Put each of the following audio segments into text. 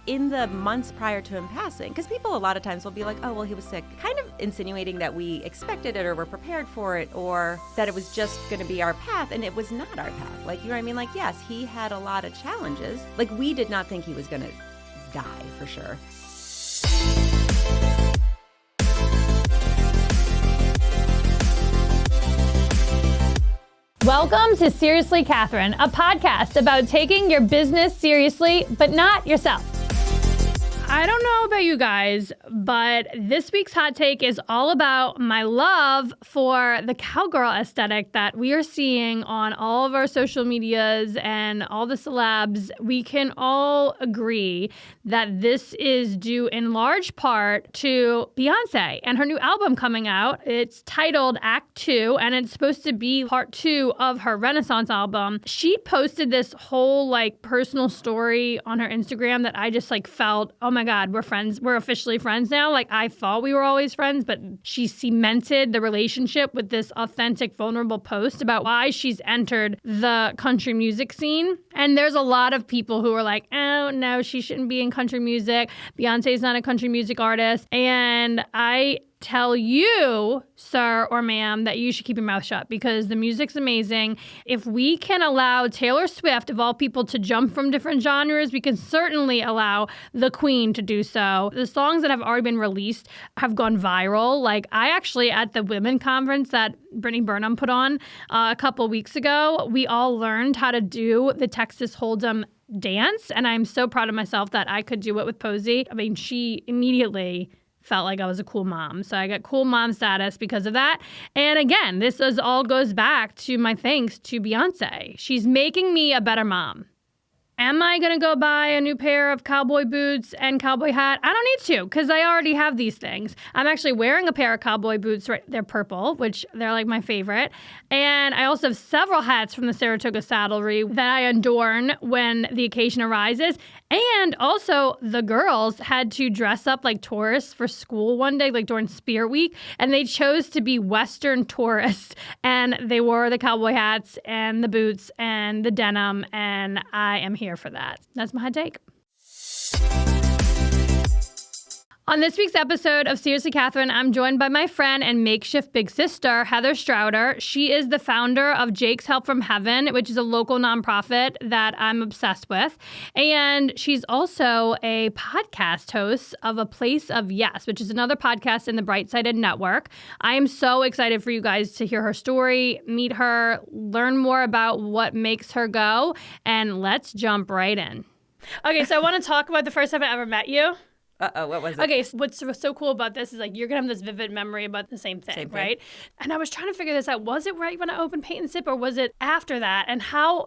in the months prior to him passing, because people a lot of times will be like, oh, well, he was sick, kind of insinuating that we expected it or were prepared for it or that it was just going to be our path, and it was not our path. Like, you know what I mean? Like, yes, he had a lot of challenges. Like, we did not think he was going to die, for sure. Welcome to Seriously Catherine, a podcast about taking your business seriously, but not yourself. I don't know about you guys, but this week's hot take is all about my love for the cowgirl aesthetic that we are seeing on all of our social medias and all the celebs. We can all agree that this is due in large part to Beyonce and her new album coming out. It's titled Act 2, and it's supposed to be part 2 of her Renaissance album. She posted this whole personal story on her Instagram that I just felt, oh my God, we're friends. We're officially friends now. I thought we were always friends, but she cemented the relationship with this authentic, vulnerable post about why she's entered the country music scene. And there's a lot of people who are like, oh no, she shouldn't be in country music. Beyonce's not a country music artist. And I tell you, sir or ma'am, that you should keep your mouth shut because the music's amazing. If we can allow Taylor Swift, of all people, to jump from different genres, we can certainly allow the Queen to do so. The songs that have already been released have gone viral. I actually, at the women conference that Brittany Burnham put on a couple weeks ago, we all learned how to do the Texas Hold'em dance, and I'm so proud of myself that I could do it with Posey. I mean, she immediately felt like I was a cool mom. So I got cool mom status because of that. And again, all goes back to my thanks to Beyonce. She's making me a better mom. Am I going to go buy a new pair of cowboy boots and cowboy hat? I don't need to because I already have these things. I'm actually wearing a pair of cowboy boots. They're purple, which they're my favorite. And I also have several hats from the Saratoga Saddlery that I adorn when the occasion arises. And also the girls had to dress up like tourists for school one day, during Spirit Week. And they chose to be Western tourists. And they wore the cowboy hats and the boots and the denim. And I am here for that. That's my hot take. On this week's episode of Seriously Catherine, I'm joined by my friend and makeshift big sister, Heather Straughter. She is the founder of Jake's Help from Heaven, which is a local nonprofit that I'm obsessed with. And she's also a podcast host of A Place of Yes, which is another podcast in the Bright Sided Network. I am so excited for you guys to hear her story, meet her, learn more about what makes her go, and let's jump right in. Okay, so I want to talk about the first time I ever met you. Uh-oh, what was it? Okay, so what's so cool about this is you're going to have this vivid memory about the same thing, right? And I was trying to figure this out. Was it right when I opened Paint and Sip or was it after that? And how,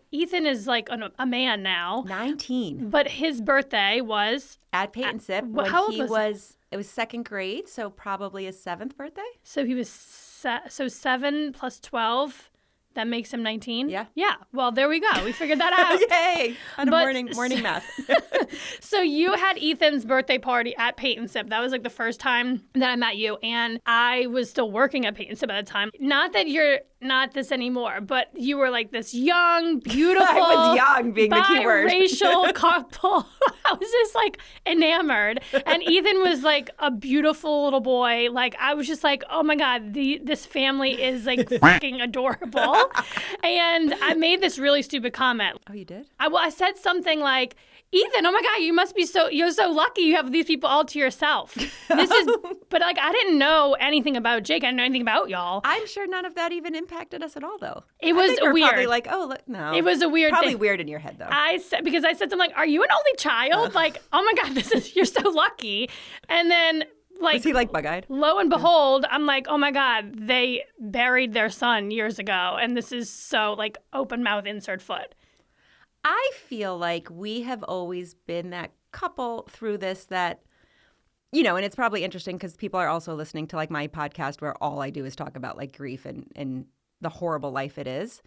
Ethan is a man now. 19. But his birthday was? At Paint and Sip when he was, it was second grade, so probably his 7th birthday. So he was, 7 plus 12. That makes him 19? Yeah. Yeah. Well, there we go. We figured that out. Yay! On a morning math. So you had Ethan's birthday party at Paint and Sip. That was the first time that I met you. And I was still working at Paint and Sip at the time. Not that you're not this anymore, but you were this young, beautiful, I was young, being the key word, biracial couple. I was just enamored. And Ethan was a beautiful little boy. I was just oh my God, this family is fucking adorable. And I made this really stupid comment. Oh, you did? I said something like, Ethan, oh my God, you're so lucky you have these people all to yourself. But I didn't know anything about Jake. I didn't know anything about y'all. I'm sure none of that even impacted us at all, though. It was weird. Probably oh, no. It was a weird probably thing. Weird in your head, though. Because I said something are you an only child? Oh my God, you're so lucky. And then was he bug-eyed? Lo and behold, I'm oh my God, they buried their son years ago. And this is so open mouth, insert foot. I feel we have always been that couple through this that, and it's probably interesting because people are also listening to my podcast where all I do is talk about grief and the horrible life it is.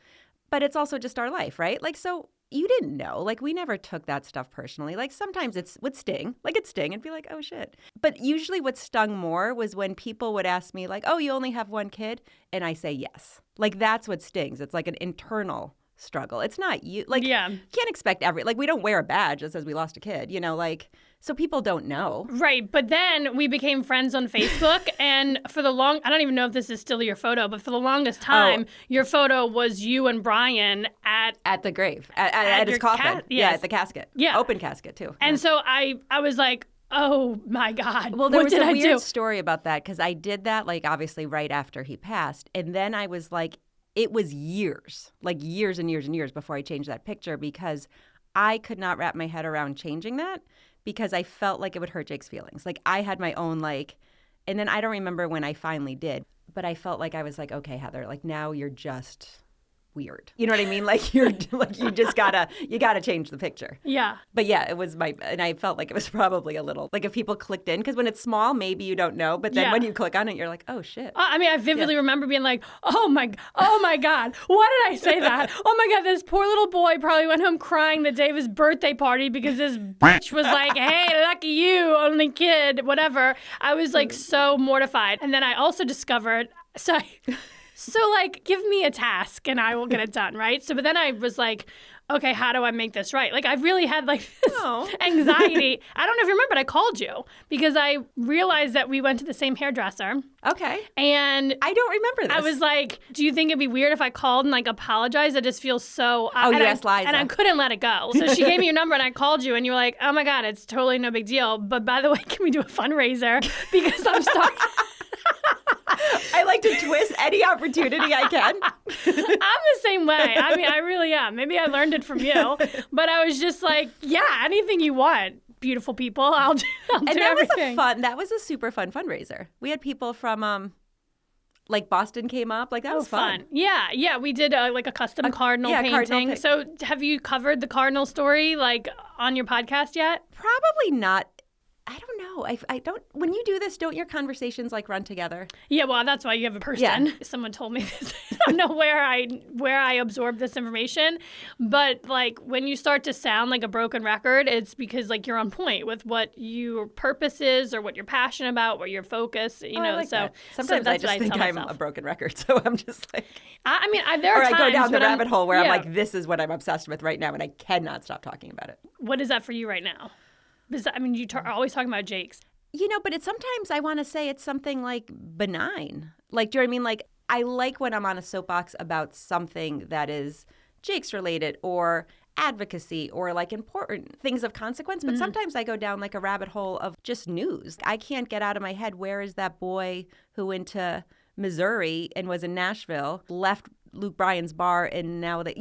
But it's also just our life, right? So you didn't know. We never took that stuff personally. Sometimes it would sting. It'd sting and be oh, shit. But usually what stung more was when people would ask me oh, you only have one kid? And I say yes. That's what stings. It's an internal struggle. It's not you. Like, can't expect we don't wear a badge that says we lost a kid, so people don't know. Right. But then we became friends on Facebook. And for I don't even know if this is still your photo, but for the longest time, your photo was you and Brian at the grave, at his coffin. Yes. At the casket. Yeah. Open casket, too. And so I was like, oh, my God. Well, there was a weird do? story about that because I did that, obviously right after he passed. And then I was like, it was years and years and years before I changed that picture because I could not wrap my head around changing that because I felt like it would hurt Jake's feelings. I had my own, and then I don't remember when I finally did, but I felt like I was like, okay, Heather, now you're just weird. You know what I mean? You just gotta change the picture. Yeah. But yeah, it was and I felt like it was probably a little, if people clicked in, because when it's small, maybe you don't know, but then when you click on it, you're like, oh shit. I vividly remember being like, oh my God, why did I say that? Oh my God, this poor little boy probably went home crying the day of his birthday party because this bitch was like, hey, lucky you, only kid, whatever. I was so mortified. And then I also discovered, So, give me a task and I will get it done, right? But then I was like, okay, how do I make this right? I really had this anxiety. I don't know if you remember, but I called you because I realized that we went to the same hairdresser. Okay. And I don't remember this. I was like, do you think it'd be weird if I called and apologized? I just feel so... you asked Liza. And I couldn't let it go. So she gave me your number and I called you and you were like, oh my God, it's totally no big deal. But by the way, can we do a fundraiser? Because I'm starting... I like to twist any opportunity I can. I'm the same way. I really am. Maybe I learned it from you. But I was just like, yeah, anything you want, beautiful people, I'll do everything. That was a super fun fundraiser. We had people from Boston came up. That was fun. Yeah. We did a custom cardinal painting. So have you covered the cardinal story on your podcast yet? Probably not. I don't know. I don't. When you do this, don't your conversations run together? Yeah, well, that's why you have a person. Yeah. Someone told me this. I don't know where I absorbed this information, but when you start to sound like a broken record, it's because you're on point with what your purpose is or what you're passionate about, what your focus. That. Sometimes I just think I'm a broken record, so I'm just like. There are times I go down the rabbit hole where I'm like, this is what I'm obsessed with right now, and I cannot stop talking about it. What is that for you right now? You are always talking about Jake's. But it's sometimes I want to say it's something benign. Do you know what I mean? I like when I'm on a soapbox about something that is Jake's related or advocacy or important things of consequence. But sometimes I go down a rabbit hole of just news. I can't get out of my head, where is that boy who went to Missouri and was in Nashville, left Luke Bryan's bar, and now that,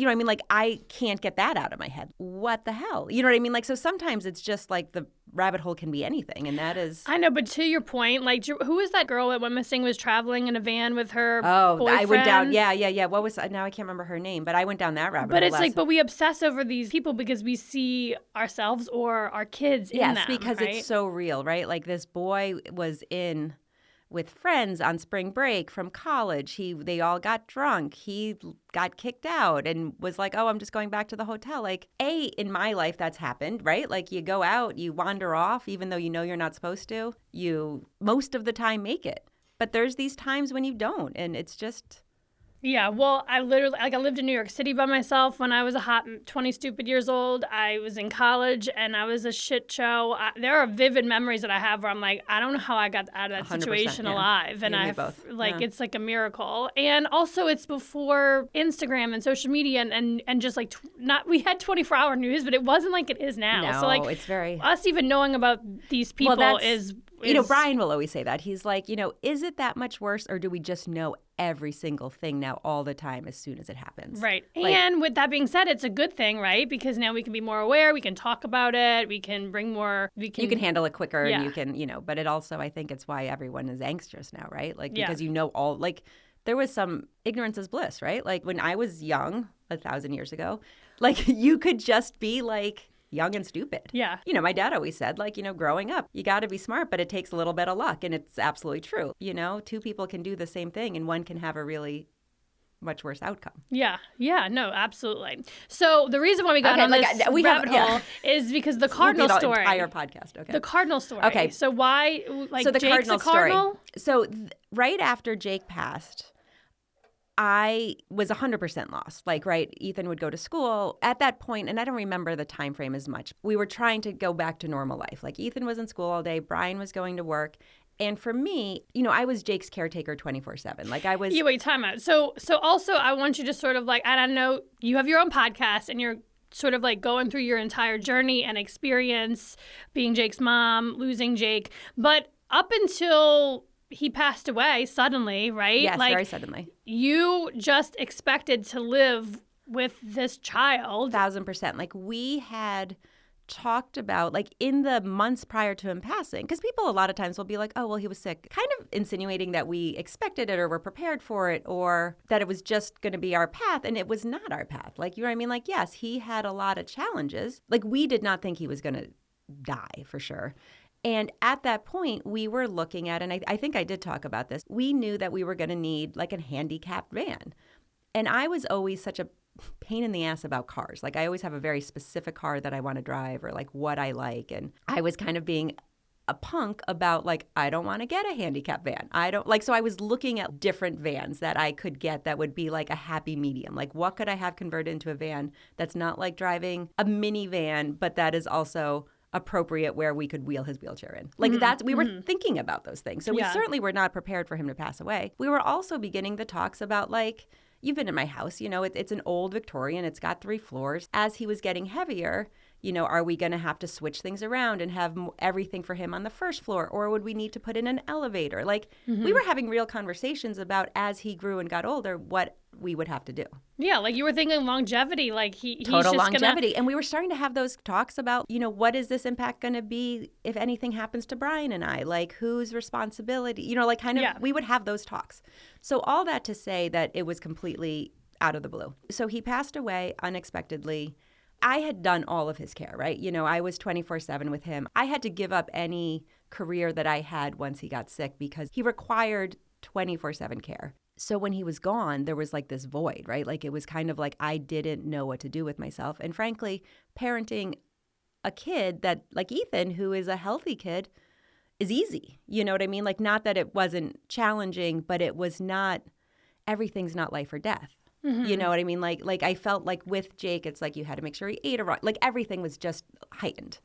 I can't get that out of my head. What the hell? You know what I mean? So sometimes it's just the rabbit hole can be anything, and that is... I know, but to your point, who was that girl that went missing, was traveling in a van with her boyfriend? I went down, yeah. What was, now I can't remember her name, but I went down that rabbit hole. But it's but we obsess over these people because we see ourselves or our kids in them, Yes, because right? It's so real, right? This boy was with friends on spring break from college. They all got drunk. He got kicked out and was like, oh, I'm just going back to the hotel. In my life, that's happened, right? You go out, you wander off, even though you're not supposed to. You, most of the time, make it. But there's these times when you don't, and it's just... Yeah, well, I literally, I lived in New York City by myself when I was a hot 20 stupid years old. I was in college and I was a shit show. There are vivid memories that I have where I'm like, I don't know how I got out of that situation alive. And it's like a miracle. And also it's before Instagram and social media and just we had 24-hour news, but it wasn't like it is now. No, so it's very... Us even knowing about these people is... Brian will always say that. He's like, is it that much worse, or do we just know every single thing now all the time as soon as it happens? Right. And with that being said, it's a good thing, right? Because now we can be more aware. We can talk about it. We can bring more. You can handle it quicker. Yeah. And you can, but it also, I think it's why everyone is anxious now, right? Because all, there was some ignorance is bliss, right? When I was young, 1,000 years ago, you could just be young and stupid. Yeah. My dad always said, growing up, you got to be smart, but it takes a little bit of luck. And it's absolutely true. Two people can do the same thing and one can have a really much worse outcome. Yeah. No, absolutely. So the reason why we got on this rabbit hole is because the cardinal story. Entire podcast. Okay. The cardinal story. Okay. So why, so the Jake's cardinal the cardinal? Story. So right after Jake passed, I was 100% lost. Like, right, Ethan would go to school at that point, and I don't remember the time frame as much. We were trying to go back to normal life. Like, Ethan was in school all day, Brian was going to work. And for me, I was Jake's caretaker 24/7. Like, I was... Yeah, wait, time out. So also, I want you to sort of like, I don't know, you have your own podcast and you're sort of like going through your entire journey and experience being Jake's mom, losing Jake. But up until he passed away suddenly, right? Yes, like, very suddenly. You just expected to live with this child. 1,000%. Like, we had talked about, like, in the months prior to him passing, because people a lot of times will be like, oh, well, he was sick, kind of insinuating that we expected it or were prepared for it or that it was just going to be our path. And it was not our path. Like, you know what I mean? Like, yes, he had a lot of challenges. Like, we did not think he was going to die for sure. And at that point, we were looking at, and I think I did talk about this, we knew that we were going to need like a handicapped van. And I was always such a pain in the ass about cars. Like, I always have a very specific car that I want to drive or like what I like. And I was kind of being a punk about like, I don't want to get a handicap van. I don't like, so I was looking at different vans that I could get that would be like a happy medium. Like, what could I have converted into a van that's not like driving a minivan, but that is also appropriate where we could wheel his wheelchair in. Like, we were thinking about those things. So we certainly were not prepared for him to pass away. We were also beginning the talks about like, you've been in my house, it's an old Victorian, it's got 3 floors. As he was getting heavier, are we going to have to switch things around and have everything for him on the first floor? Or would we need to put in an elevator? Like, we were having real conversations about, as he grew and got older, what we would have to do. Yeah, like you were thinking longevity, like he's total just longevity. And we were starting to have those talks about, what is this impact going to be if anything happens to Brian and I? Like, whose responsibility? Like kind of, we would have those talks. So all that to say that it was completely out of the blue. So he passed away unexpectedly. I had done all of his care, right? I was 24/7 with him. I had to give up any career that I had once he got sick because he required 24/7 care. So when he was gone, there was like this void, right? Like, it was kind of like I didn't know what to do with myself. And frankly, parenting a kid that, like Ethan, who is a healthy kid, is easy. You know what I mean? Like, not that it wasn't challenging, but it was not, everything's not life or death. You know what I mean? Like I felt like with Jake, it's like you had to make sure he ate right. Like, everything was just heightened.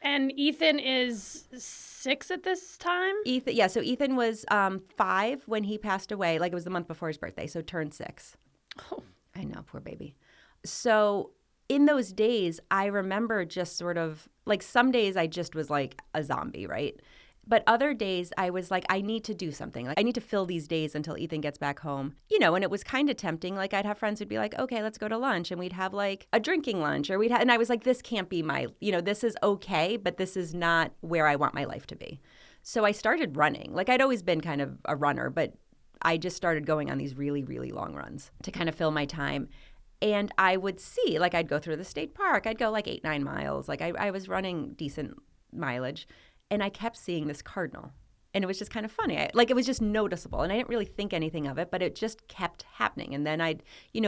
And Ethan is 6 at this time? So Ethan was 5 when he passed away. Like, it was the month before his birthday, so turned 6. Oh. I know, poor baby. So in those days, I remember just sort of, like, some days I just was like a zombie, right? But other days I was like, I need to do something. Like, I need to fill these days until Ethan gets back home. And it was kind of tempting. Like, I'd have friends who'd be like, okay, let's go to lunch. And we'd have like a drinking lunch, or and I was like, this can't be my, this is okay, but this is not where I want my life to be. So I started running. Like, I'd always been kind of a runner, but I just started going on these really, really long runs to kind of fill my time. And I would see, like, I'd go through the state park. I'd go like 8-9 miles. Like, I was running decent mileage. And I kept seeing this cardinal. And it was just kind of funny. It was just noticeable. And I didn't really think anything of it, but it just kept happening. And then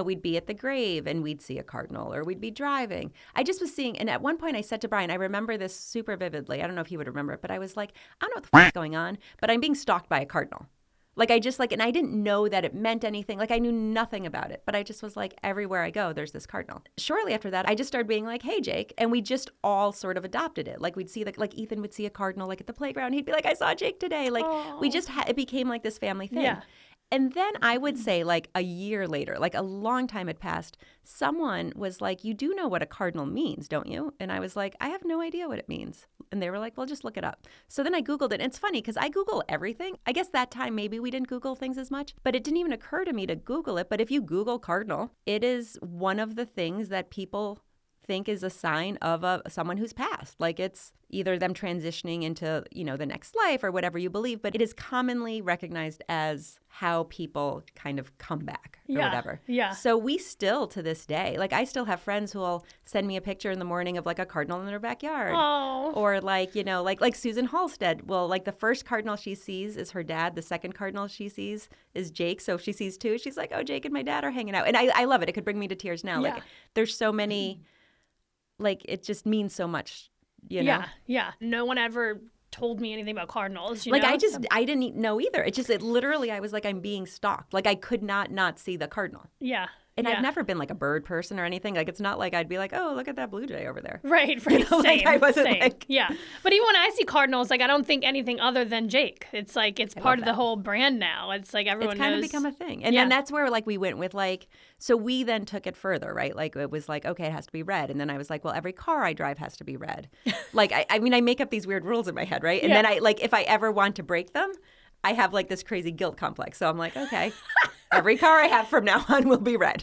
we'd be at the grave and we'd see a cardinal, or we'd be driving. I just was seeing, and at one point I said to Brian, I remember this super vividly. I don't know if he would remember it, but I was like, I don't know what the f is going on, but I'm being stalked by a cardinal. Like, I just and I didn't know that it meant anything. Like, I knew nothing about it, but I just was like, everywhere I go, there's this cardinal. Shortly after that, I just started being like, hey, Jake. And we just all sort of adopted it. Like, we'd see, like Ethan would see a cardinal, like, at the playground. He'd be like, I saw Jake today. Like, we just, it became like this family thing. Yeah. And then I would say, like, a year later, like a long time had passed, someone was like, you do know what a cardinal means, don't you? And I was like, I have no idea what it means. And they were like, well, just look it up. So then I Googled it. And it's funny because I Google everything. I guess that time maybe we didn't Google things as much, but it didn't even occur to me to Google it. But if you Google cardinal, it is one of the things that people think is a sign of someone who's passed. Like, it's either them transitioning into, the next life or whatever you believe, but it is commonly recognized as how people kind of come back or whatever. Yeah. So we still, to this day, like, I still have friends who will send me a picture in the morning of like a cardinal in their backyard. Oh. Or like, like Susan Halstead. Well, like, the first cardinal she sees is her dad. The second cardinal she sees is Jake. So if she sees 2, she's like, oh, Jake and my dad are hanging out. And I love it. It could bring me to tears now. Yeah. Like, there's so many, like, it just means so much, Yeah. No one ever told me anything about cardinals. Like, I didn't know either. It literally, I was like, I'm being stalked. Like, I could not see the cardinal. Yeah. And I've never been like a bird person or anything. Like, it's not like I'd be like, oh, look at that blue jay over there. Right. You know, Same. like, I wasn't same. like. Yeah. But even when I see cardinals, like, I don't think anything other than Jake. It's like, it's part of the whole brand now. It's like everyone knows. It's kind of become a thing. And then that's where, like, we went with, like, so we then took it further, right? Like, it was like, okay, it has to be red. And then I was like, well, every car I drive has to be red. Like, I mean, I make up these weird rules in my head, right? And then if I ever want to break them, I have like this crazy guilt complex. So I'm like, okay, every car I have from now on will be red.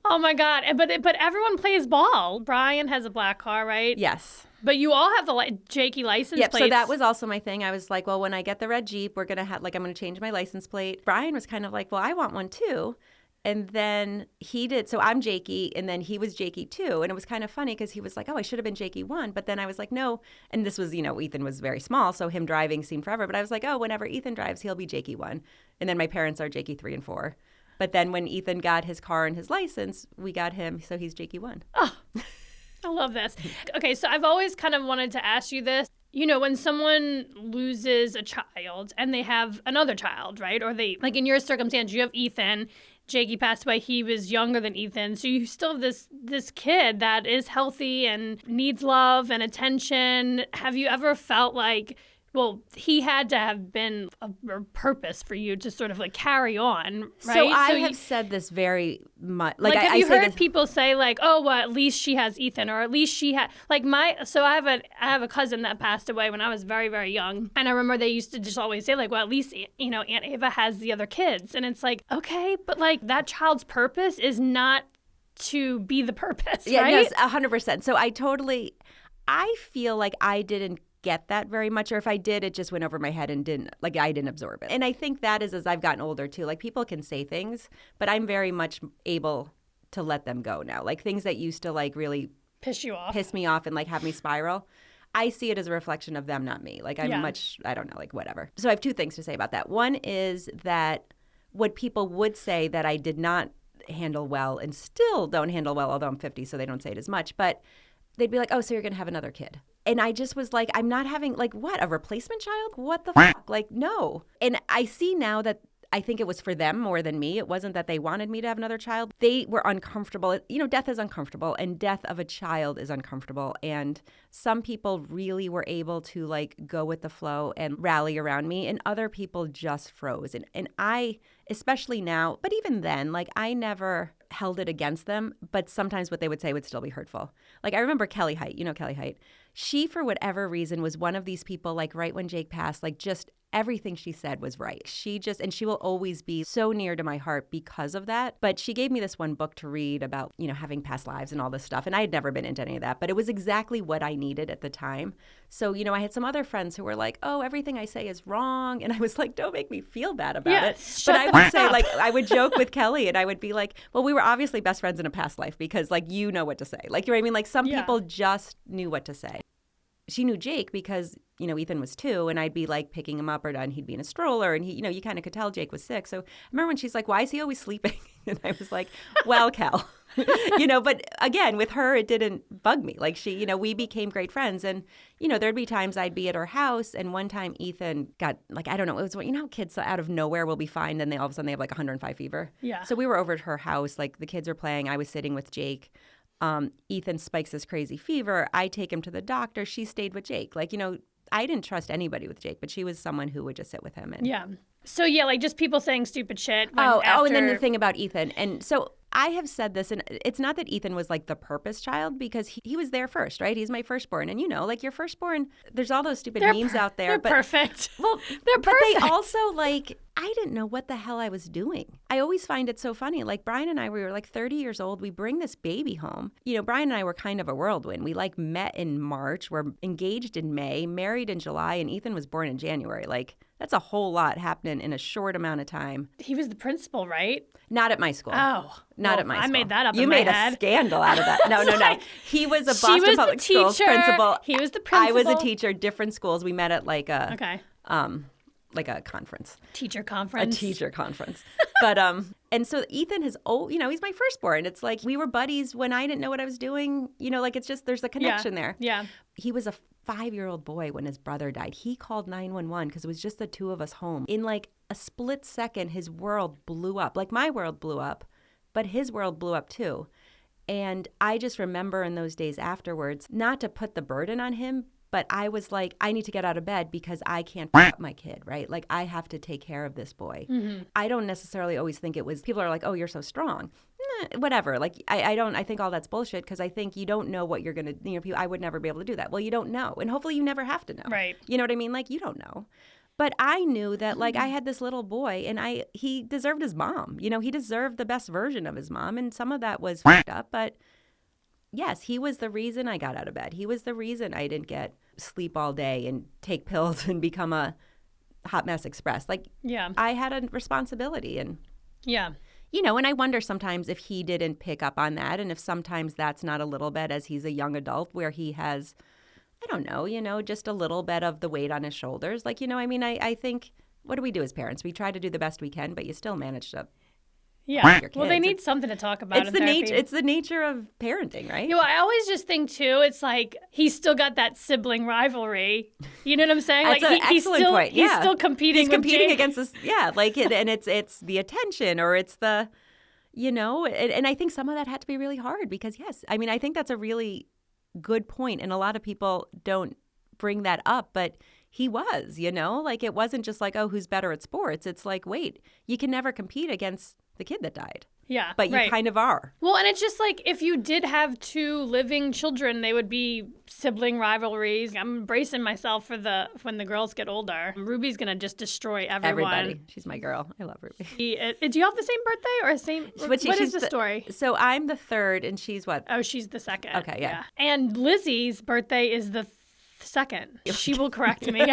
Oh my God. But everyone plays ball. Brian has a black car, right? Yes. But you all have the Jakey license plates. So that was also my thing. I was like, well, when I get the red Jeep, we're going to have, like, I'm going to change my license plate. Brian was kind of like, well, I want one too. And then he did. So I'm Jakey, and then he was Jakey too. And it was kind of funny because he was like, oh, I should have been Jakey 1. But then I was like, no. And this was, Ethan was very small, so him driving seemed forever. But I was like, oh, whenever Ethan drives, he'll be Jakey 1. And then my parents are Jakey 3 and 4. But then when Ethan got his car and his license, we got him, so he's Jakey 1. Oh, I love this. Okay, so I've always kind of wanted to ask you this. When someone loses a child and they have another child, right? Or they, like in your circumstance, you have Ethan. Jakey passed away. He was younger than Ethan. So you still have this kid that is healthy and needs love and attention. Have you ever felt like, well, he had to have been a purpose for you to sort of like carry on, right? So I have said this very much. Like have you heard people say like, oh, well, at least she has Ethan, or at least she had like so I have a cousin that passed away when I was very, very young. And I remember they used to just always say like, well, at least, Aunt Ava has the other kids. And it's like, okay, but like that child's purpose is not to be the purpose, right? No, 100%. So I feel like I didn't get that very much, or if I did, it just went over my head and I didn't absorb it. And I think that is as I've gotten older too. Like, people can say things, but I'm very much able to let them go now. Like, things that used to like really piss me off and like have me spiral, I see it as a reflection of them, not me. Like, I don't know, like whatever. So I have two things to say about that. One is that what people would say that I did not handle well and still don't handle well, although I'm 50, so they don't say it as much, but they'd be like, oh, so you're going to have another kid. And I just was like, I'm not having, like, what, a replacement child? What the fuck? Like, no. And I see now that I think it was for them more than me. It wasn't that they wanted me to have another child. They were uncomfortable. Death is uncomfortable, and death of a child is uncomfortable. And some people really were able to, like, go with the flow and rally around me, and other people just froze. And I, especially now, but even then, like, I never held it against them, but sometimes what they would say would still be hurtful. Like, I remember Kelly Height. You know Kelly Height. She, for whatever reason, was one of these people, like, right when Jake passed, like, just everything she said was right. And she will always be so near to my heart because of that. But she gave me this one book to read about, having past lives and all this stuff. And I had never been into any of that, but it was exactly what I needed at the time. So, I had some other friends who were like, oh, everything I say is wrong. And I was like, don't make me feel bad about it. But I would say, like, I would joke with Kelly and I would be like, well, we were obviously best friends in a past life because, like, you know what to say. Like, you know what I mean? Like, some people just knew what to say. She knew Jake because, Ethan was 2 and I'd be like picking him up and he'd be in a stroller and he, you kind of could tell Jake was sick. So I remember when she's like, why is he always sleeping? And I was like, well, Kel, but again, with her, it didn't bug me. Like, she, we became great friends and, there'd be times I'd be at her house and one time Ethan got like, I don't know, it was, how kids out of nowhere will be fine. Then all of a sudden they have like 105 fever. Yeah. So we were over at her house, like the kids were playing. I was sitting with Jake. Ethan spikes this crazy fever. I take him to the doctor. She stayed with Jake. Like, I didn't trust anybody with Jake, but she was someone who would just sit with him. And So, like just people saying stupid shit. And then the thing about Ethan. And so I have said this, and it's not that Ethan was like the purpose child because he was there first, right? He's my firstborn. And like your firstborn, there's all those stupid memes out there. They're perfect. Well, they're perfect. But they also like, I didn't know what the hell I was doing. I always find it so funny. Like Brian and I, we were like 30 years old. We bring this baby home. Brian and I were kind of a whirlwind. We like met in March. We're engaged in May, married in July, and Ethan was born in January. Like, that's a whole lot happening in a short amount of time. He was the principal, right? Not at my school. Oh. Not at my school. I made that up you in my made head. A scandal out of that. No. He was a Boston Public Schools principal. He was the principal. I was a teacher, different schools. We met at like a like a conference. Teacher conference. A teacher conference. But And so Ethan is old, he's my firstborn. It's like we were buddies when I didn't know what I was doing. Like it's just, there's a connection there. Yeah. He was a 5-year-old boy when his brother died. He called 911 because it was just the two of us home. In like a split second, his world blew up. Like my world blew up, but his world blew up too. And I just remember in those days afterwards, not to put the burden on him, but I was like, I need to get out of bed because I can't pick up my kid, right? Like, I have to take care of this boy. Mm-hmm. I don't necessarily always think it was, people are like, oh, you're so strong. Whatever. Like, I think all that's bullshit because I think you don't know what you're going to, I would never be able to do that. Well, you don't know. And hopefully you never have to know. Right. You know what I mean? Like, you don't know. But I knew that, like, I had this little boy and he deserved his mom. He deserved the best version of his mom. And some of that was fucked up, but yes, he was the reason I got out of bed. He was the reason I didn't get sleep all day and take pills and become a hot mess express. Like, yeah, I had a responsibility. And, yeah, and I wonder sometimes if he didn't pick up on that and if sometimes that's not a little bit as he's a young adult where he has, I don't know, just a little bit of the weight on his shoulders. Like, I think, what do we do as parents? We try to do the best we can, but you still manage to. Yeah. Well, they need something to talk about. It's the nature of parenting, right? I always just think too. It's like he's still got that sibling rivalry. You know what I'm saying? That's an excellent point. Yeah. He's still competing. He's competing against this. Yeah, like and it's the attention or it's the, and I think some of that had to be really hard because yes, I mean I think that's a really good point, and a lot of people don't bring that up, but. He was, like it wasn't just like, oh, who's better at sports? It's like, wait, you can never compete against the kid that died. Yeah. But you kind of are. Well, and it's just like if you did have 2 living children, they would be sibling rivalries. I'm bracing myself for when the girls get older. Ruby's going to just destroy everyone. Everybody. She's my girl. I love Ruby. Do you have the same birthday or same? What is the story? So I'm the third and she's what? Oh, she's the second. Okay, yeah. And Lizzie's birthday is the second. She will correct me.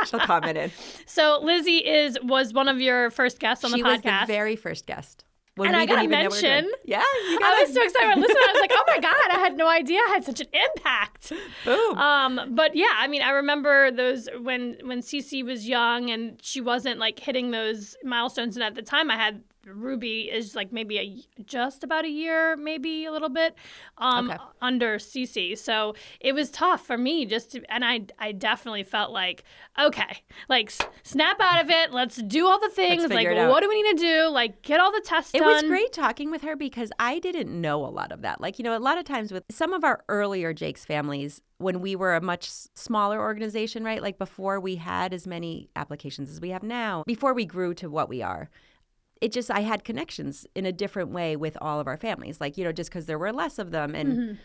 She'll comment in. So Lizzie was one of your first guests on the podcast. She was the very first guest. And I got to mention, yeah, I was so excited to listen. I was like, oh my God, I had no idea I had such an impact. Boom. But yeah, I mean, I remember those when Cece was young and she wasn't like hitting those milestones. And at the time I had Ruby is like maybe just about a year, maybe a little bit under Cece. So it was tough for me and I definitely felt like, okay, like snap out of it. Let's do all the things. Like, what do we need to do? Like, get all the tests done. It was great talking with her because I didn't know a lot of that. Like, a lot of times with some of our earlier Jake's families, when we were a much smaller organization, right? Like before we had as many applications as we have now, before we grew to what we are. I had connections in a different way with all of our families, like, just because there were less of them. And,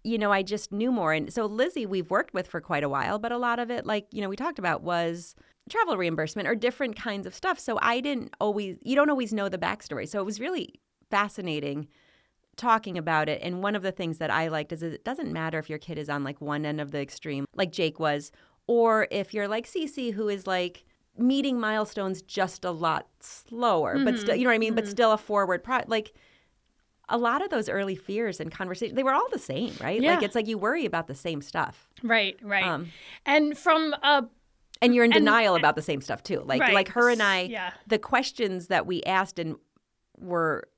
I just knew more. And so Lizzie, we've worked with for quite a while, but a lot of it, like, we talked about was travel reimbursement or different kinds of stuff. So you don't always know the backstory. So it was really fascinating talking about it. And one of the things that I liked is it doesn't matter if your kid is on like one end of the extreme, like Jake was, or if you're like Cece, who is like, meeting milestones just a lot slower, but still, you know what I mean? But still a forward like a lot of those early fears and conversations, they were all the same, right? Yeah. Like it's like you worry about the same stuff. Right. And from and you're in denial about the same stuff too. Like like her and I, yeah. The questions that we asked and were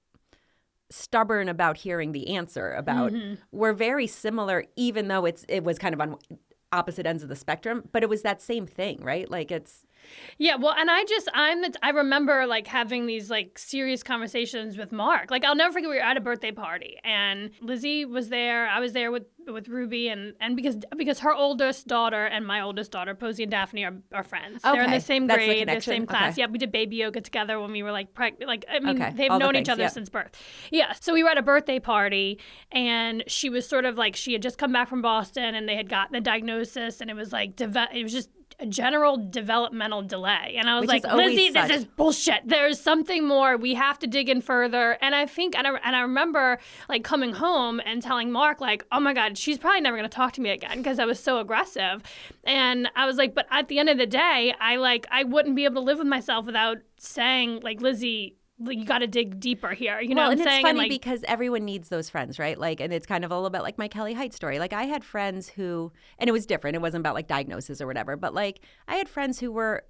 stubborn about hearing the answer about were very similar, even though it was kind of on opposite ends of the spectrum, but it was that same thing, right? Like it's yeah, well, and I remember like having these like serious conversations with Mark. Like I'll never forget, we were at a birthday party and Lizzie was there. I was there with Ruby and because her oldest daughter and my oldest daughter, Posey and Daphne, are friends. Okay. They're in the same That's grade, the the same class. Okay. Yeah, we did baby yoga together when we were like they've All known the each things, other yeah. since birth. Yeah, so we were at a birthday party and she was sort of like she had just come back from Boston and they had gotten the diagnosis and it was like it was just a general developmental delay. And I was like, Lizzie, this is bullshit. There's something more. We have to dig in further. And I think, and I remember like coming home and telling Mark like, oh my God, she's probably never going to talk to me again because I was so aggressive. And I was like, but at the end of the day, I wouldn't be able to live with myself without saying like, Lizzie, you got to dig deeper here. You know what I'm saying? It's funny because everyone needs those friends, right? Like, and it's kind of a little bit like my Kelly Height story. Like I had friends who, and it was different. It wasn't about like diagnosis or whatever, but like I had friends who were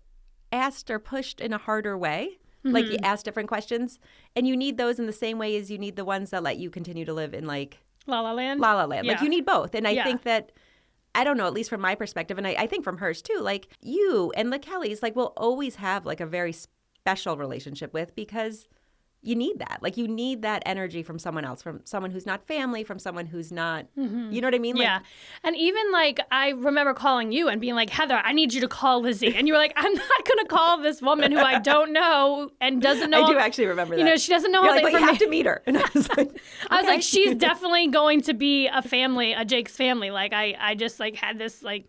asked or pushed in a harder way Like you ask different questions, and you need those in the same way as you need the ones that let you continue to live in like La La Land. La La Land. Yeah. Like you need both. And I think that, I don't know, at least from my perspective, and I think from hers too, like you and the Kellys, like will always have like a very special relationship with, because you need that. Like you need that energy from someone else, from someone who's not family, from someone who's not, you know what I mean? Yeah. Like, and even like, I remember calling you and being like, Heather, I need you to call Lizzie. And you were like, I'm not going to call this woman who I don't know and doesn't know. I do actually remember that. You know, she doesn't know You're all like, the but you have information. to meet her. And I was like, I was okay. like, she's definitely going to be a family, a Jake's family. Like I just like had this like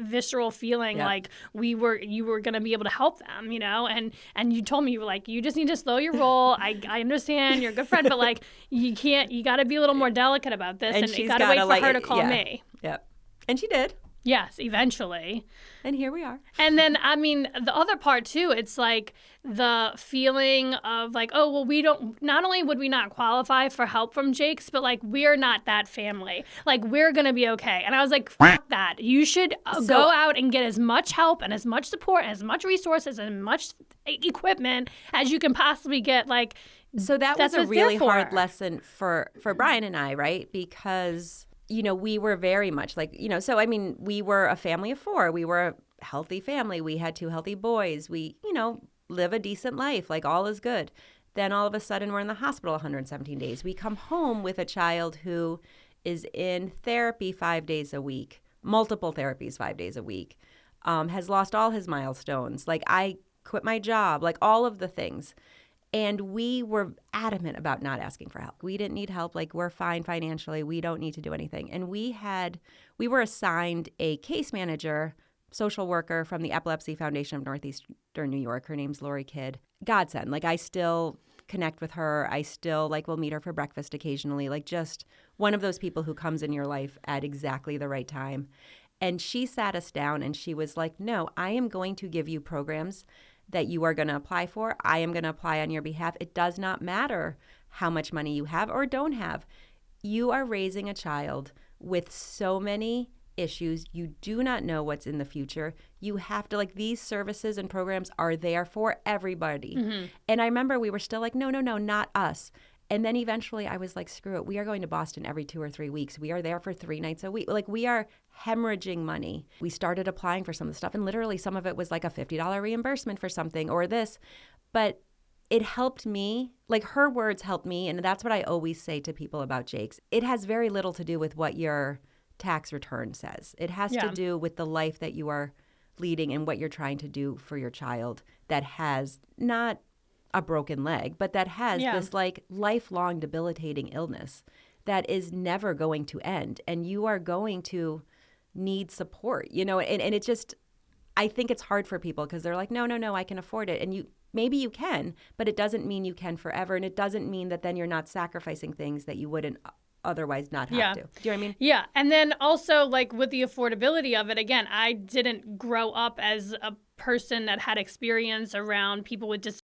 visceral feeling like you were going to be able to help them, you know, and you told me, you were like, you just need to slow your roll. I understand you're a good friend, but like you got to be a little more delicate about this, and you got to wait for her to call me. Yep. And she did. Yes, eventually. And here we are. And then, I mean, the other part too, it's like the feeling of like, oh, well, not only would we not qualify for help from Jake's, but like, we're not that family. Like, we're going to be okay. And I was like, fuck that. You should go out and get as much help and as much support, and as much resources and much equipment as you can possibly get. Like, so that was a really hard lesson for Brian and I, right? Because, you know, we were very much like, you know, so I mean, we were a family of 4. We were a healthy family. We had 2 healthy boys. We, you know, live a decent life. Like all is good. Then all of a sudden we're in the hospital 117 days. We come home with a child who is in therapy 5 days a week, multiple therapies 5 days a week, has lost all his milestones. Like I quit my job, like all of the things. And we were adamant about not asking for help. We didn't need help. Like, we're fine financially. We don't need to do anything. And we were assigned a case manager, social worker from the Epilepsy Foundation of Northeastern New York. Her name's Lori Kidd. Godsend. Like, I still connect with her. I still, like, will meet her for breakfast occasionally. Like, just one of those people who comes in your life at exactly the right time. And she sat us down and she was like, no, I am going to give you programs that you are going to apply for. I am going to apply on your behalf. It does not matter how much money you have or don't have. You are raising a child with so many issues. You do not know what's in the future. You have to, like, these services and programs are there for everybody. Mm-hmm. And I remember we were still like, no, not us. And then eventually I was like, screw it. We are going to Boston every 2 or 3 weeks. We are there for 3 nights a week. Like, we are hemorrhaging money. We started applying for some of the stuff, and literally some of it was like a $50 reimbursement for something or this. But it helped me. Like, her words helped me, and that's what I always say to people about Jake's. It has very little to do with what your tax return says. It has to do with the life that you are leading and what you're trying to do for your child that has not a broken leg, but that has this like lifelong debilitating illness that is never going to end. And you are going to need support, you know, and it just, I think it's hard for people because they're like, no, I can afford it. And maybe you can, but it doesn't mean you can forever. And it doesn't mean that then you're not sacrificing things that you wouldn't otherwise not have to. Do you know what I mean? Yeah. And then also, like, with the affordability of it, again, I didn't grow up as a person that had experience around people with disabilities.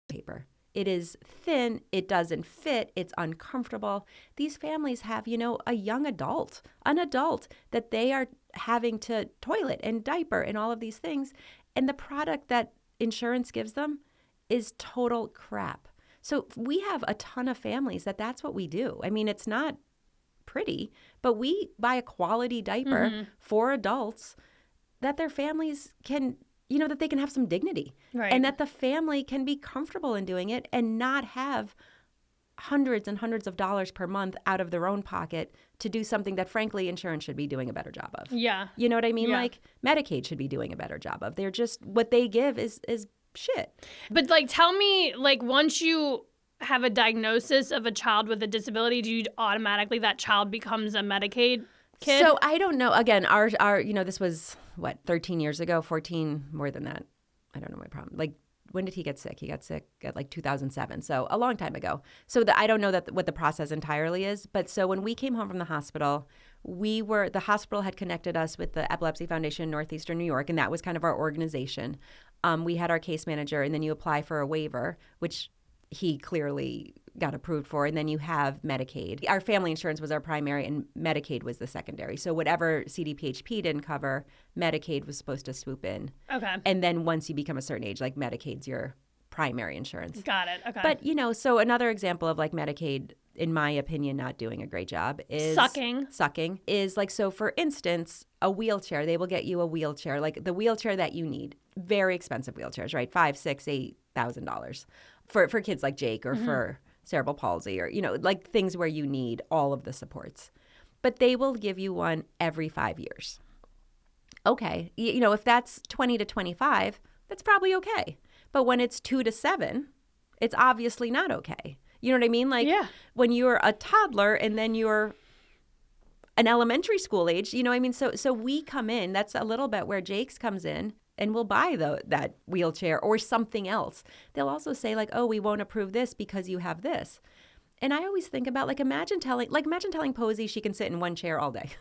Paper. It is thin. It doesn't fit. It's uncomfortable. These families have, you know, a young adult, an adult that they are having to toilet and diaper and all of these things. And the product that insurance gives them is total crap. So we have a ton of families that's what we do. I mean, it's not pretty, but we buy a quality diaper for adults that their families can, you know, that they can have some dignity. Right. And that the family can be comfortable in doing it and not have hundreds and hundreds of dollars per month out of their own pocket to do something that, frankly, insurance should be doing a better job of. Yeah. You know what I mean? Yeah. Like, Medicaid should be doing a better job of. They're just, what they give is shit. But like, tell me, like, once you have a diagnosis of a child with a disability, do you automatically, that child becomes a Medicaid kid? So I don't know. Again, our this was, 13 years ago, 14, more than that. I don't know my problem. Like, when did he get sick? He got sick at like 2007, so a long time ago. So I don't know what the process entirely is. But so when we came home from the hospital, the hospital had connected us with the Epilepsy Foundation in Northeastern New York, and that was kind of our organization. We had our case manager, and then you apply for a waiver, which he clearly got approved for, and then you have Medicaid. Our family insurance was our primary, and Medicaid was the secondary. So whatever CDPHP didn't cover, Medicaid was supposed to swoop in. Okay. And then once you become a certain age, like Medicaid's your primary insurance. Got it. Okay. But, so another example of like Medicaid, in my opinion, not doing a great job is Sucking is like, so for instance, a wheelchair, they will get you a wheelchair, like the wheelchair that you need. Very expensive wheelchairs, right? $5,000, $6,000, $8,000 for kids like Jake or for cerebral palsy or, like things where you need all of the supports. But they will give you one every 5 years. Okay. If that's 20 to 25, that's probably okay. But when it's 2 to 7, it's obviously not okay. You know what I mean? Like when you're a toddler and then you're an elementary school age, you know what I mean? So we come in, that's a little bit where Jake's comes in, and we'll buy that wheelchair or something else. They'll also say like, oh, we won't approve this because you have this. And I always think about imagine telling Posey she can sit in one chair all day.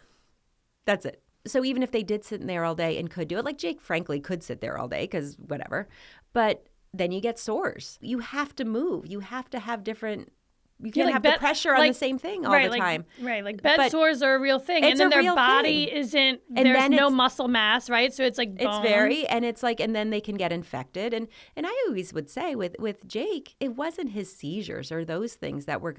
That's it. So even if they did sit in there all day and could do it, like Jake frankly could sit there all day because whatever, but then you get sores. You have to move. You have to have different. You can't have the pressure on the same thing all the time. Right, like bed sores are a real thing. And then their body isn't, there's no muscle mass, right? So it's like bone. And then they can get infected. And I always would say with Jake, it wasn't his seizures or those things that were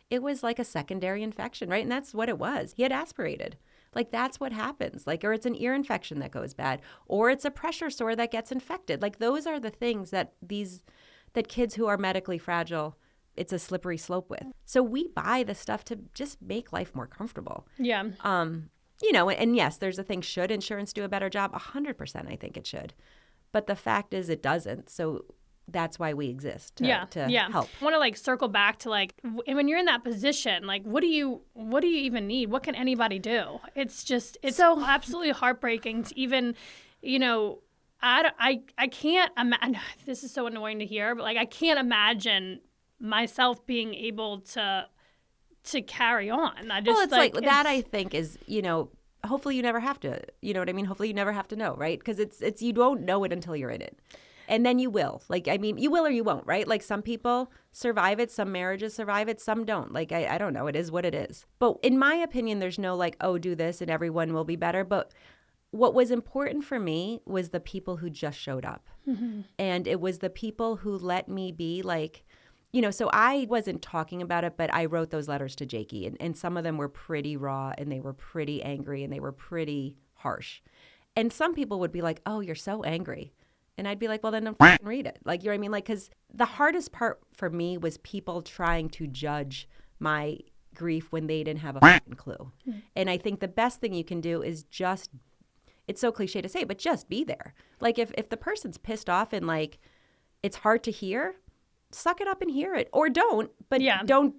it was like a secondary infection, right? And that's what it was. He had aspirated. Like that's what happens. Like, or it's an ear infection that goes bad, or it's a pressure sore that gets infected. Like those are the things that kids who are medically fragile, it's a slippery slope with. So we buy the stuff to just make life more comfortable. Yeah. And yes, there's a thing, should insurance do a better job? 100% I think it should. But the fact is it doesn't. So that's why we exist to help. I want to circle back to when you're in that position, what do you even need? What can anybody do? It's so absolutely heartbreaking to even, I can't imagine, this is so annoying to hear, but I can't imagine myself being able to carry on. I just that I think is, hopefully you never have to, you know what I mean? Hopefully you never have to know, right? Because it's you don't know it until you're in it. And then you will. You will or you won't, right? Some people survive it, some marriages survive it, some don't. I don't know. It is what it is. But in my opinion, there's no oh, do this and everyone will be better. But what was important for me was the people who just showed up. Mm-hmm. And it was the people who let me be so I wasn't talking about it, but I wrote those letters to Jakey. And some of them were pretty raw and they were pretty angry and they were pretty harsh. And some people would be like, oh, you're so angry. And I'd be like, well, then don't read it. You know what I mean? Because the hardest part for me was people trying to judge my grief when they didn't have a clue. Mm-hmm. And I think the best thing you can do is just, it's so cliche to say, but just be there. If the person's pissed off and it's hard to hear, suck it up and hear it. Or don't, but don't,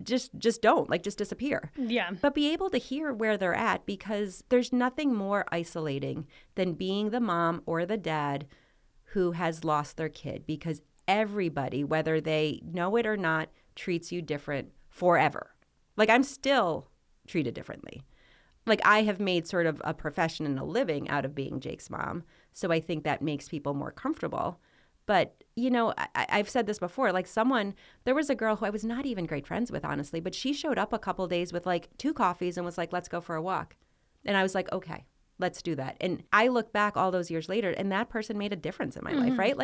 just don't, just disappear. Yeah. But be able to hear where they're at, because there's nothing more isolating than being the mom or the dad who has lost their kid, because everybody, whether they know it or not, treats you different forever. I'm still treated differently. I have made sort of a profession and a living out of being Jake's mom. So I think that makes people more comfortable. But, I've said this before, there was a girl who I was not even great friends with, honestly, but she showed up a couple days with 2 coffees and was like, let's go for a walk. And I was like, okay, let's do that. And I look back all those years later, and that person made a difference in my life, right?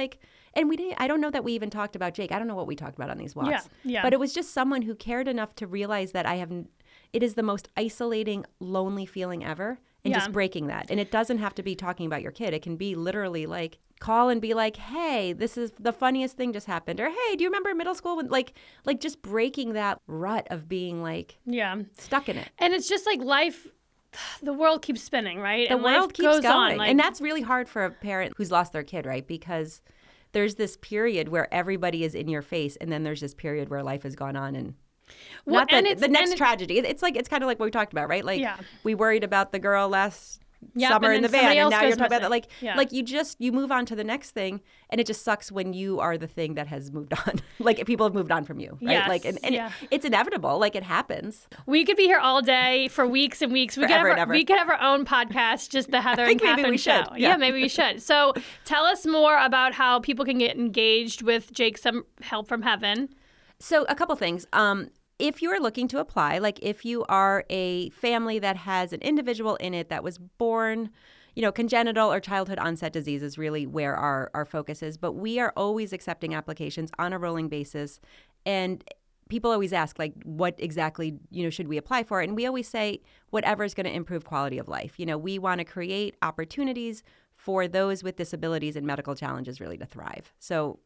And I don't know that we even talked about Jake. I don't know what we talked about on these walks. Yeah. But it was just someone who cared enough to realize that it is the most isolating, lonely feeling ever. And just breaking that. And it doesn't have to be talking about your kid. It can be literally call and be like, hey, this is the funniest thing just happened. Or, hey, do you remember middle school when just breaking that rut of being stuck in it. And it's just life, the world keeps spinning, right? The and world life keeps goes going. on. And that's really hard for a parent who's lost their kid, right? Because there's this period where everybody is in your face, and then there's this period where life has gone on and Well, not the next tragedy. It's kind of like what we talked about, right? Like we worried about the girl last summer in the van, and now you're talking about that. Like you move on to the next thing, and it just sucks when you are the thing that has moved on. Like people have moved on from you, right? Yes. Like and it's inevitable. Like it happens. We could be here all day for weeks and weeks. We could have our own podcast, just the Heather and Catherine show. Yeah, maybe we should. So tell us more about how people can get engaged with Jake's Help from Heaven. So a couple things. If you are looking to apply, like if you are a family that has an individual in it that was born, congenital or childhood onset disease is really where our focus is. But we are always accepting applications on a rolling basis. And people always ask, like, what exactly, should we apply for? And we always say, whatever is going to improve quality of life. We want to create opportunities for those with disabilities and medical challenges really to thrive. So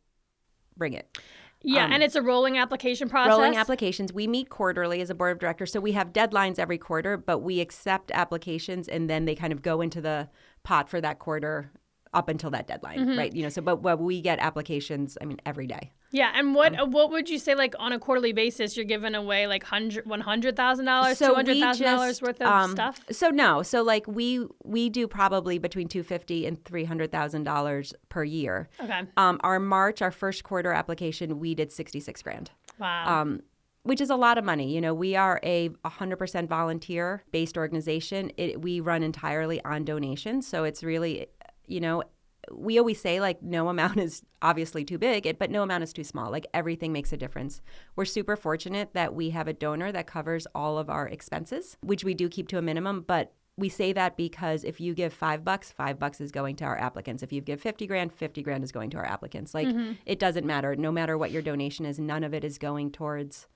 bring it. Yeah, and it's a rolling application process? Rolling applications. We meet quarterly as a board of directors, so we have deadlines every quarter, but we accept applications, and then they kind of go into the pot for that quarter up until that deadline, right? But we get applications, every day. Yeah, and what would you say, like, on a quarterly basis, you're giving away, like, $100,000, $200,000 worth of stuff? So like, we do probably between $250,000 and $300,000 per year. Okay. Our first quarter application, we did $66,000. Wow. Which is a lot of money. We are a 100% volunteer-based organization. We run entirely on donations, so it's really, we always say, like, no amount is obviously too big, but no amount is too small. Like, everything makes a difference. We're super fortunate that we have a donor that covers all of our expenses, which we do keep to a minimum. But we say that because if you give $5, $5 is going to our applicants. If you give $50,000, $50,000 is going to our applicants. Like, it doesn't matter. No matter what your donation is, none of it is going towards...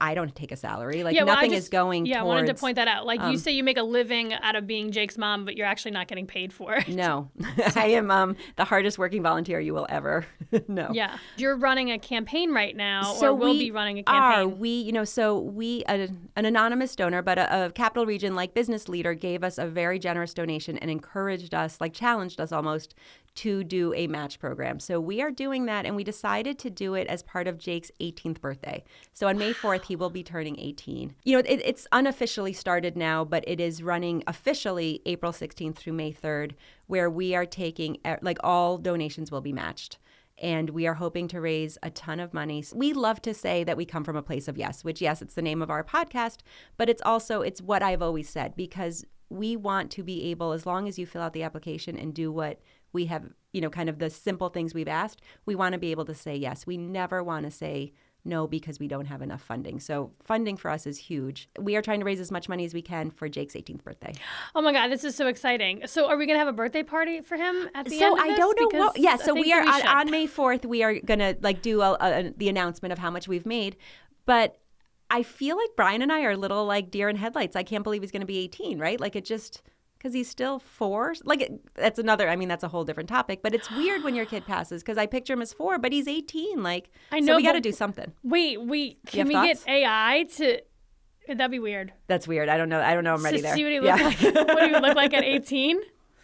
I don't take a salary. Like, nothing is going towards... Yeah, I wanted to point that out. Like, you say you make a living out of being Jake's mom, but you're actually not getting paid for it. No. I am the hardest working volunteer you will ever know. Yeah. You're running a campaign right now, or will be running a campaign. An anonymous donor, but a Capital Region, like, business leader gave us a very generous donation and encouraged us, like, challenged us almost, to do a match program. So we are doing that, and we decided to do it as part of Jake's 18th birthday. So on May 4th, he will be turning 18. It's unofficially started now, but it is running officially April 16th through May 3rd, where we are taking, like, all donations will be matched. And we are hoping to raise a ton of money. We love to say that we come from a place of yes, which, yes, it's the name of our podcast, but it's what I've always said, because we want to be able, as long as you fill out the application and do what we have, kind of the simple things we've asked, we want to be able to say yes. We never want to say no because we don't have enough funding. So funding for us is huge. We are trying to raise as much money as we can for Jake's 18th birthday. Oh my God, this is so exciting. So are we going to have a birthday party for him at the end of this? So I don't know. So we are on May 4th, we are going to, like, do the announcement of how much we've made. But I feel like Brian and I are little, like, deer in headlights. I can't believe he's going to be 18, right? Like, it just... Because he's still 4. Like, that's a whole different topic. But it's weird when your kid passes, because I picture him as 4, but he's 18. Like, I know, so we got to do something. Wait, can we get AI to... That'd be weird. That's weird. I don't know. I'm ready there. See what he look like. What he would look like at 18?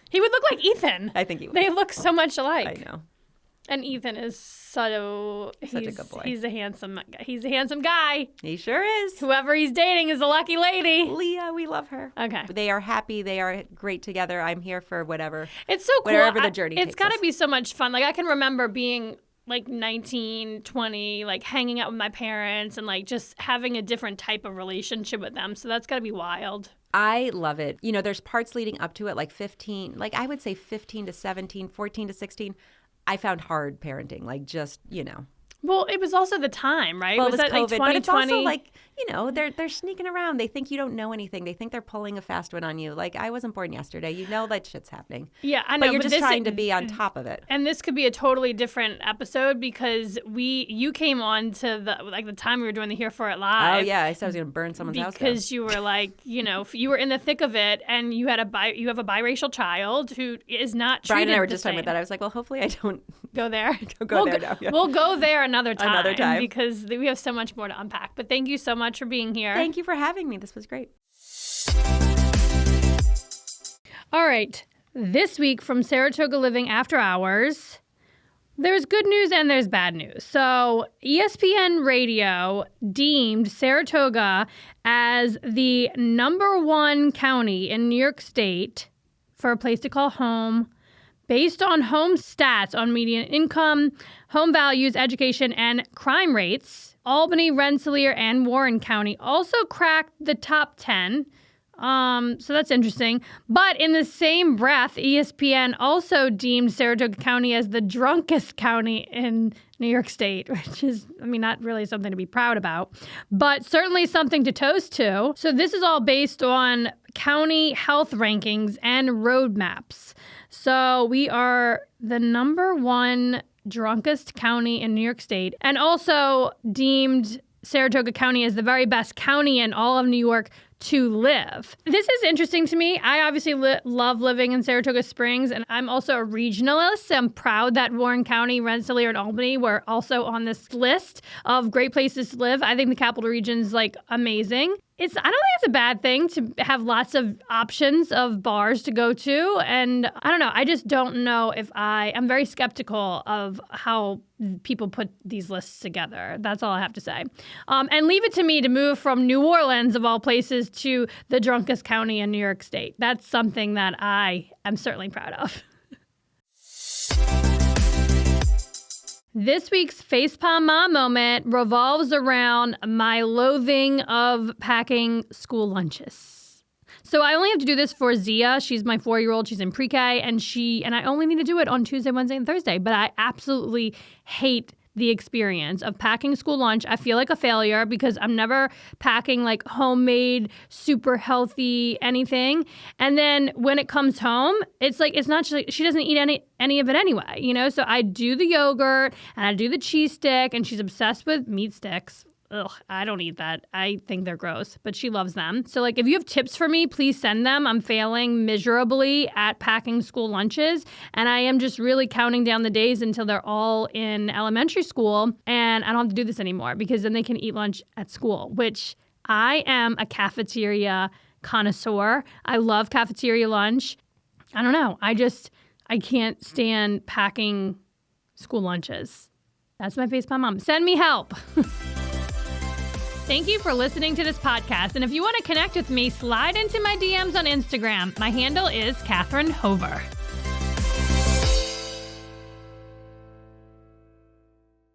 He would look like Ethan. I think he would. They look so much alike. I know. And Ethan is such a good boy. He's a handsome guy. He sure is. Whoever he's dating is a lucky lady. Leah, we love her. Okay. They are happy. They are great together. I'm here for whatever. It's so cool. Wherever the journey takes us. It's got to be so much fun. Like, I can remember being, like, 19, 20, like, hanging out with my parents and, like, just having a different type of relationship with them. So that's got to be wild. I love it. There's parts leading up to it, like 15, like I would say 15 to 17, 14 to 16. I found hard parenting, like, just, Well, it was also the time, right? Well, it was that COVID, like 2020? but it's also like, they're sneaking around. They think you don't know anything. They think they're pulling a fast one on you. Like, I wasn't born yesterday. That shit's happening. Yeah, I know. But you're just trying to be on top of it. And this could be a totally different episode because you came on to the time we were doing the Here For It Live. Oh, yeah. I said I was going to burn someone's house down. Because you were like, you were in the thick of it, and you have a biracial child who is not treated Brian and I were the just same. talking about that. I was like, well, hopefully I don't go there. Go there now. Yeah. We'll go there another time. Another time. Because we have so much more to unpack. But thank you so much for being here. Thank you for having me. This was great. All right. This week from Saratoga Living After Hours, There's good news and there's bad news. So ESPN Radio deemed Saratoga as the #1 county in New York State for a place to call home based on home stats on median income, home values, education, and crime rates. Albany, Rensselaer, and Warren County also cracked the top 10. So that's interesting. But in the same breath, ESPN also deemed Saratoga County as the drunkest county in New York State, which is, not really something to be proud about, but certainly something to toast to. So this is all based on county health rankings and roadmaps. So we are the #1 drunkest county in New York State, and also deemed Saratoga County as the very best county in all of New York to live. This is interesting to me. I obviously love living in Saratoga Springs, and I'm also a regionalist. I'm proud that Warren County, Rensselaer, and Albany were also on this list of great places to live. I think the Capital Region's amazing. I don't think it's a bad thing to have lots of options of bars to go to. And I don't know. I just don't know if I'm very skeptical of how people put these lists together. That's all I have to say. And leave it to me to move from New Orleans, of all places, to the drunkest county in New York State. That's something that I am certainly proud of. This week's Facepalm Mom moment revolves around my loathing of packing school lunches. So I only have to do this for Zia. She's my 4-year-old. She's in pre-K, and I only need to do it on Tuesday, Wednesday, and Thursday. But I absolutely hate the experience of packing school lunch. I feel like a failure because I'm never packing homemade, super healthy anything. And then when it comes home, it's not just she doesn't eat any of it anyway, So I do the yogurt and I do the cheese stick, and she's obsessed with meat sticks. Ugh, I don't eat that. I think they're gross, but she loves them. So if you have tips for me, please send them. I'm failing miserably at packing school lunches, and I am just really counting down the days until they're all in elementary school, and I don't have to do this anymore because then they can eat lunch at school, which I am a cafeteria connoisseur. I love cafeteria lunch. I don't know. I can't stand packing school lunches. That's my Facepalm Mom. Send me help. Thank you for listening to this podcast. And if you want to connect with me, slide into my DMs on Instagram. My handle is Catherine Hover.